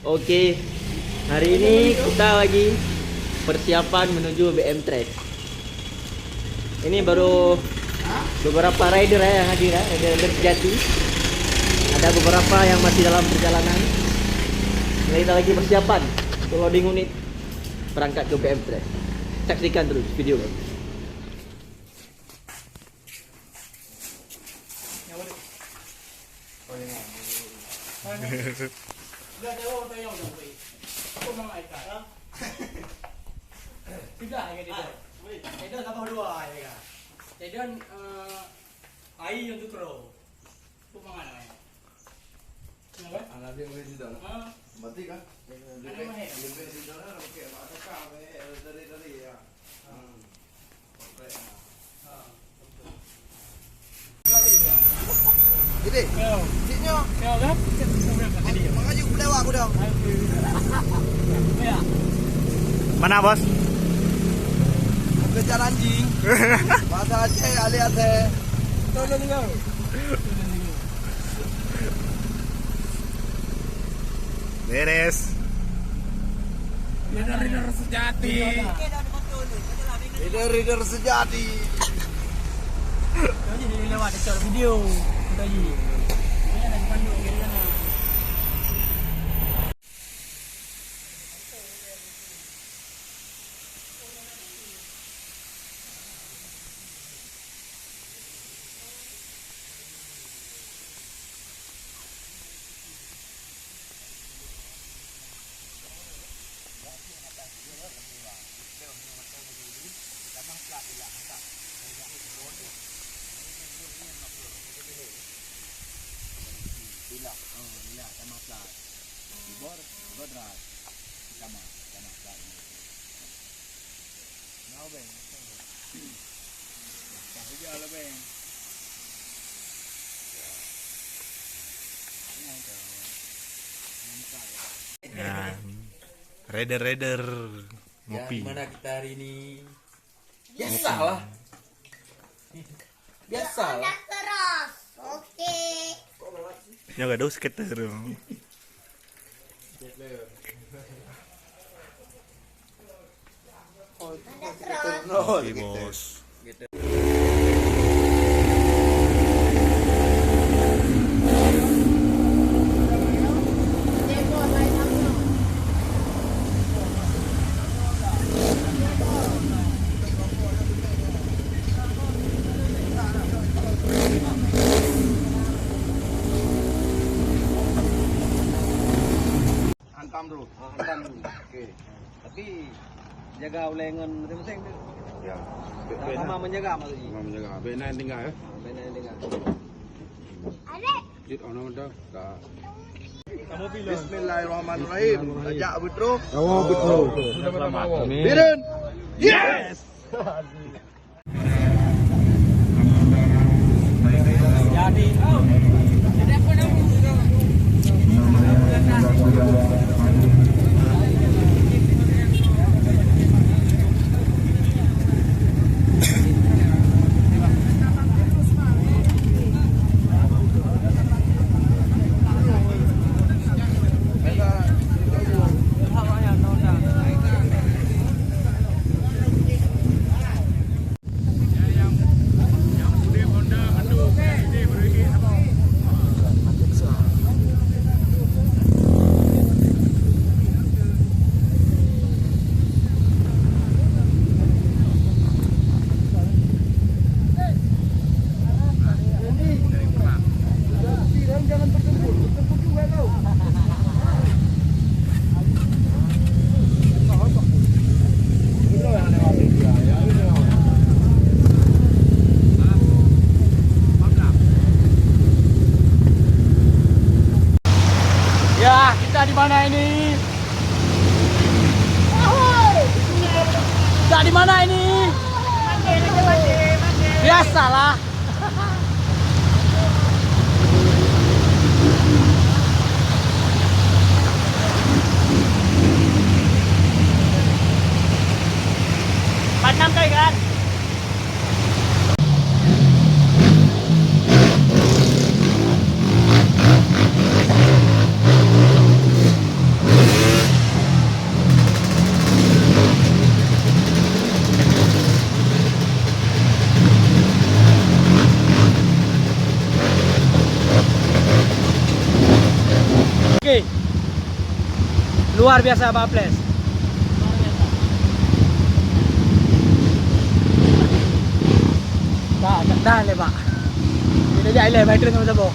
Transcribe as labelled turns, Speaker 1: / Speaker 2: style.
Speaker 1: Okey, hari ini kita lagi persiapan menuju BM Track. Ini baru beberapa rider yang hadir, rider sejati. Ada beberapa yang masih dalam perjalanan. Ini kita lagi persiapan untuk loading unit berangkat ke BM Track. Saksikan terus video.
Speaker 2: Sudah jawab pertanyaan udah, wei. Apa mau ikan? Sudah ya dia. Dia tambah dua ya kan. Jadi air yang tu kero. Tu mana ya? Kenapa?
Speaker 3: Anak dia boleh di dalam. Mati kan? Dia boleh di dalam. Okey, ada kah? Dari ya. Ini. Ciknya.
Speaker 2: Kau dah?
Speaker 3: Makanya aku lewat aku dah.
Speaker 2: Ya.
Speaker 4: Mana bos?
Speaker 3: Kejar anjing. Bahasa Aceh, ahli Aceh.
Speaker 2: Tolong kau.
Speaker 4: Beres.
Speaker 2: Dia dari rider sejati.
Speaker 3: Rider sejati.
Speaker 2: Kau jadi lewat dia shot video. Tadi. Ini ada pandu ke sana.
Speaker 4: Nah, rider ngopi.
Speaker 1: Mana kita hari ini? Biasalah. Biasalah.
Speaker 5: Terus, oke.
Speaker 4: Ya gak ada skater. Oke bos.
Speaker 3: Hantam dulu. Hantam dulu. Okey. Tapi jaga ulengan masing-masing tu.
Speaker 6: Ya.
Speaker 3: Sama menjaga maksudnya.
Speaker 6: Memang menjaga. Benar tinggal ya.
Speaker 3: Benar dengan.
Speaker 5: Adik,
Speaker 6: Dit ono dah. Dah.
Speaker 3: Bismillahirrahmanirrahim. Ajak betul.
Speaker 6: Oh betul.
Speaker 3: Biren. Yes.
Speaker 2: Jadi. Jadi apa nama? Ya, kita di mana ini? Kita di mana ini? Biasalah. Panam kau kan? Luar biasa Pak Ples. Pak, tahan deh Pak. Ini aja ile battery nggak bisa bawa.